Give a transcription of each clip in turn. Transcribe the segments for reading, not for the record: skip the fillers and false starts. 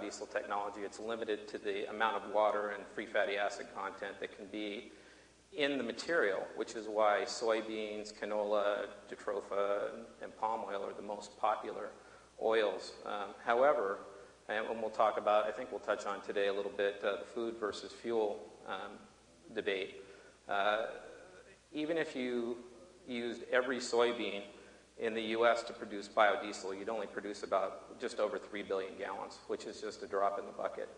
biodiesel technology. It's limited to the amount of water and free fatty acid content that can be in the material, which is why soybeans, canola, jatropha, and palm oil are the most popular oils. However, and we'll talk about, I think we'll touch on today a little bit, the food versus fuel debate. Even if you used every soybean in the U.S. to produce biodiesel, you'd only produce about just over 3 billion gallons, which is just a drop in the bucket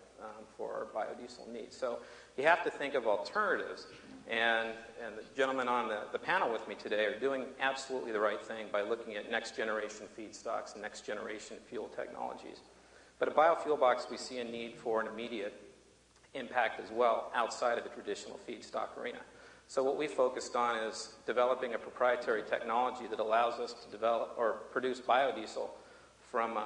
for our biodiesel needs. So you have to think of alternatives, and the gentlemen on the panel with me today are doing absolutely the right thing by looking at next-generation feedstocks and next-generation fuel technologies. But at Biofuel Box, we see a need for an immediate impact as well outside of the traditional feedstock arena. So what we focused on is developing a proprietary technology that allows us to develop or produce biodiesel from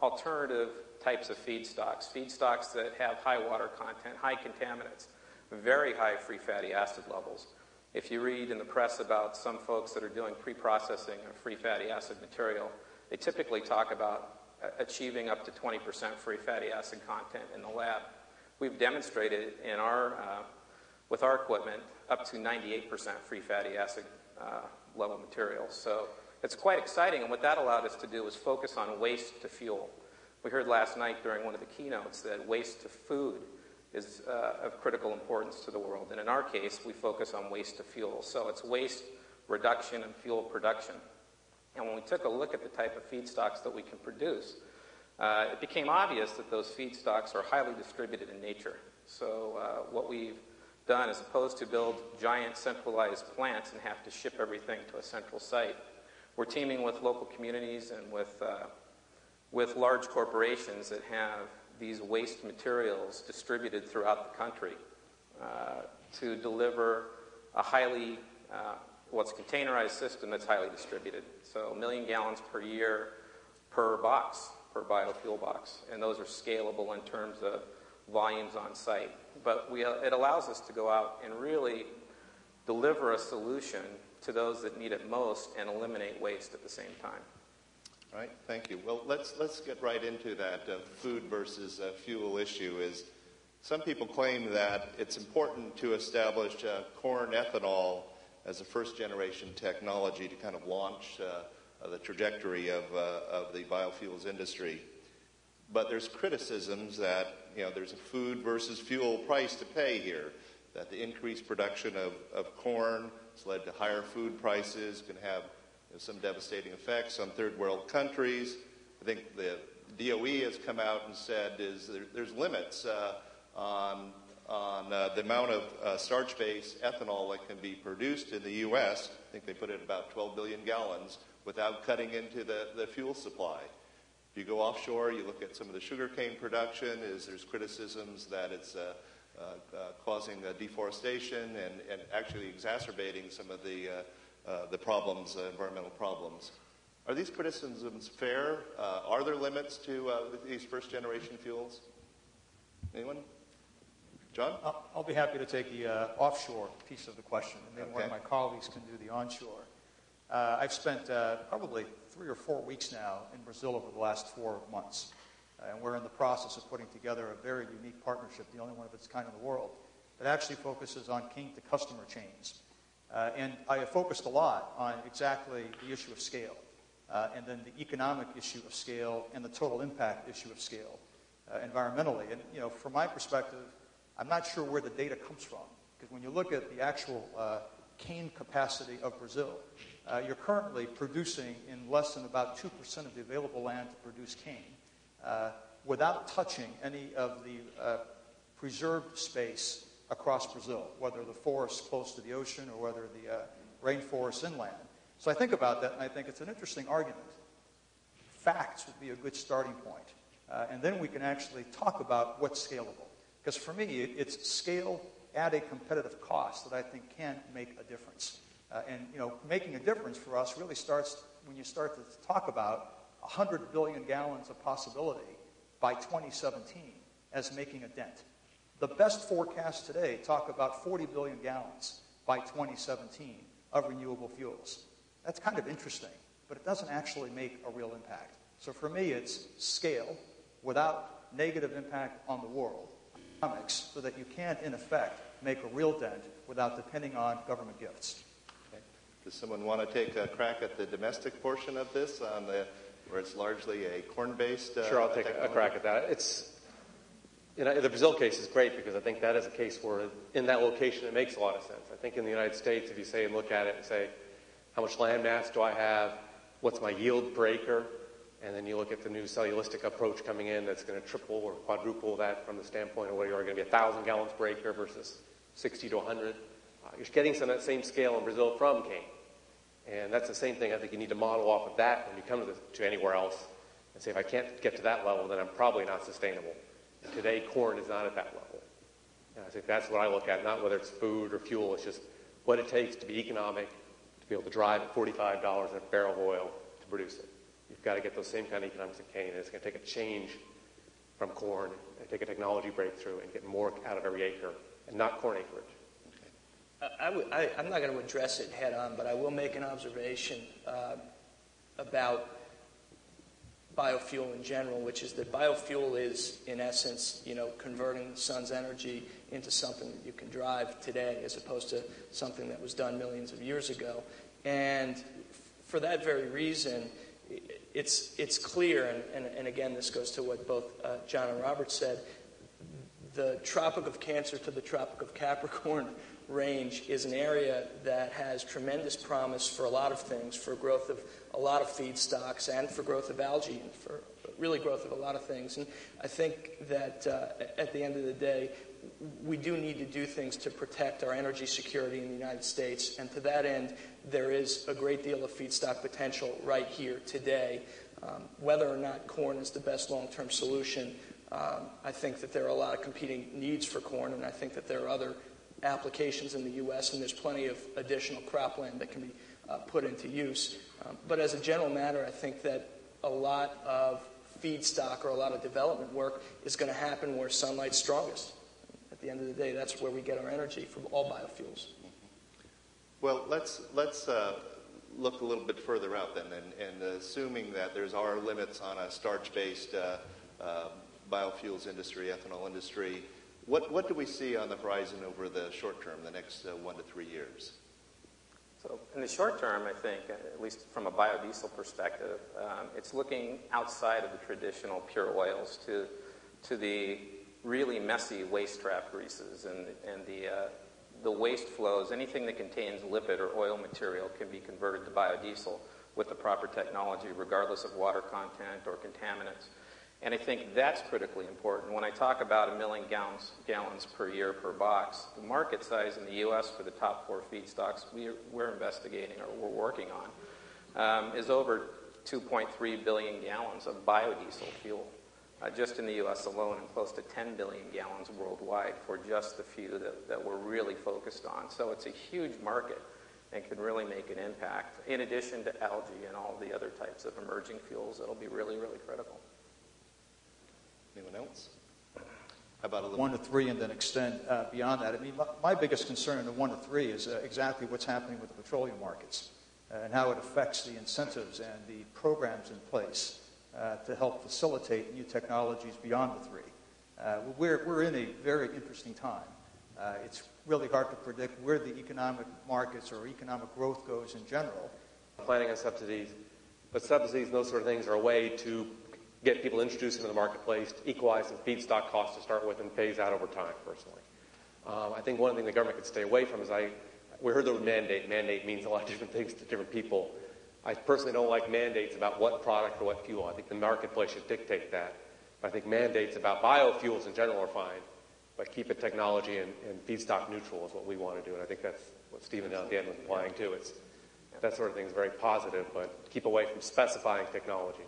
alternative types of feedstocks that have high water content, high contaminants, very high free fatty acid levels. If you read in the press about some folks that are doing pre-processing of free fatty acid material, they typically talk about achieving up to 20% free fatty acid content in the lab. We've demonstrated in with our equipment up to 98% free fatty acid level materials. So it's quite exciting, and what that allowed us to do was focus on waste to fuel. We heard last night during one of the keynotes that waste to food is of critical importance to the world, and in our case, we focus on waste to fuel. So it's waste reduction and fuel production. And when we took a look at the type of feedstocks that we can produce, it became obvious that those feedstocks are highly distributed in nature. So what we've done, as opposed to build giant centralized plants and have to ship everything to a central site, we're teaming with local communities and with large corporations that have these waste materials distributed throughout the country to deliver a highly what's containerized system that's highly distributed. So 1 million gallons per year per box, per biofuel box. And those are scalable in terms of volumes on site. But it allows us to go out and really deliver a solution to those that need it most and eliminate waste at the same time. All right, thank you. Well, let's get right into that food versus fuel issue. Is some people claim that it's important to establish corn ethanol as a first-generation technology to kind of launch the trajectory of the biofuels industry. But there's criticisms that, there's a food versus fuel price to pay here, that the increased production of corn has led to higher food prices, can have some devastating effects on third world countries. I think the DOE has come out and said there's limits on the amount of starch-based ethanol that can be produced in the U.S. I think they put it at about 12 billion gallons without cutting into the fuel supply. If you go offshore, you look at some of the sugarcane production, there's criticisms that it's causing deforestation and actually exacerbating some of the problems, environmental problems. Are these criticisms fair? Are there limits to these first-generation fuels? Anyone? John? I'll be happy to take the offshore piece of the question, and then one of my colleagues can do the onshore. I've spent probably 3 or 4 weeks now in Brazil over the last 4 months, and we're in the process of putting together a very unique partnership, the only one of its kind in the world, that actually focuses on king-to-customer chains. And I have focused a lot on exactly the issue of scale, and then the economic issue of scale and the total impact issue of scale environmentally. And, from my perspective, I'm not sure where the data comes from, because when you look at the actual cane capacity of Brazil, you're currently producing in less than about 2% of the available land to produce cane without touching any of the preserved space across Brazil, whether the forests close to the ocean or whether the rainforests inland. So I think about that, and I think it's an interesting argument. Facts would be a good starting point. And then we can actually talk about what's scalable. Because for me, it's scale at a competitive cost that I think can make a difference. And making a difference for us really starts when you start to talk about 100 billion gallons of possibility by 2017 as making a dent. The best forecasts today talk about 40 billion gallons by 2017 of renewable fuels. That's kind of interesting, but it doesn't actually make a real impact. So for me, it's scale without negative impact on the world, economics, so that you can, in effect, make a real dent without depending on government gifts. Okay. Does someone want to take a crack at the domestic portion of this, where it's largely a corn-based Sure, I'll take a crack at that. The Brazil case is great because I think that is a case where in that location it makes a lot of sense. I think in the United States, if you say and look at it and say, how much land mass do I have? What's my yield per acre? And then you look at the new cellulistic approach coming in that's going to triple or quadruple that from the standpoint of where you're going to be 1,000 gallons per acre versus 60 to 100. You're getting some of that same scale in Brazil from cane. And that's the same thing. I think you need to model off of that when you come to anywhere else and say, if I can't get to that level, then I'm probably not sustainable. And today, corn is not at that level. And I think that's what I look at, not whether it's food or fuel. It's just what it takes to be economic, to be able to drive at $45 a barrel of oil to produce it. You've got to get those same kind of economics in cane, and it's going to take a change from corn and take a technology breakthrough and get more out of every acre, and not corn acreage. I'm not going to address it head on, but I will make an observation about biofuel in general, which is that biofuel is, in essence, converting the sun's energy into something that you can drive today as opposed to something that was done millions of years ago. And for that very reason, it's clear, and again, this goes to what both John and Robert said, the Tropic of Cancer to the Tropic of Capricorn range is an area that has tremendous promise for a lot of things, for growth of a lot of feedstocks and for growth of algae and for really growth of a lot of things. And I think that at the end of the day, we do need to do things to protect our energy security in the United States. And to that end, there is a great deal of feedstock potential right here today. Whether or not corn is the best long-term solution, I think that there are a lot of competing needs for corn, and I think that there are other applications in the U.S., and there's plenty of additional cropland that can be put into use. But as a general matter, I think that a lot of feedstock or a lot of development work is going to happen where sunlight's strongest. At the end of the day, that's where we get our energy from all biofuels. Well, let's look a little bit further out then, and assuming that there's our limits on a starch-based biofuels industry, ethanol industry, what do we see on the horizon over the short term, the next 1 to 3 years? So in the short term, I think, at least from a biodiesel perspective, it's looking outside of the traditional pure oils to the really messy waste trap greases and the waste flows. Anything that contains lipid or oil material can be converted to biodiesel with the proper technology, regardless of water content or contaminants. And I think that's critically important. When I talk about 1 million gallons per year per box, the market size in the U.S. for the top 4 feedstocks we're investigating or we're working on is over 2.3 billion gallons of biodiesel fuel just in the U.S. alone, and close to 10 billion gallons worldwide for just the few that we're really focused on. So it's a huge market and can really make an impact, in addition to algae and all the other types of emerging fuels that'll be really, really critical. Anyone else? How about a little 1 to 3 and then extend beyond that? I mean, my biggest concern in the 1 to 3 is exactly what's happening with the petroleum markets and how it affects the incentives and the programs in place to help facilitate new technologies beyond the 3. We're in a very interesting time. It's really hard to predict where the economic markets or economic growth goes in general. Planning on subsidies, but subsidies and those sort of things are a way to get people introduced into the marketplace, to equalize some feedstock costs to start with, and phase out over time, personally. I think one thing the government could stay away from is we heard the word mandate. Mandate means a lot of different things to different people. I personally don't like mandates about what product or what fuel. I think the marketplace should dictate that. But I think mandates about biofuels in general are fine, but keep it technology and feedstock neutral is what we want to do. And I think that's what Stephen down at the end was implying too. That sort of thing is very positive, but keep away from specifying technology.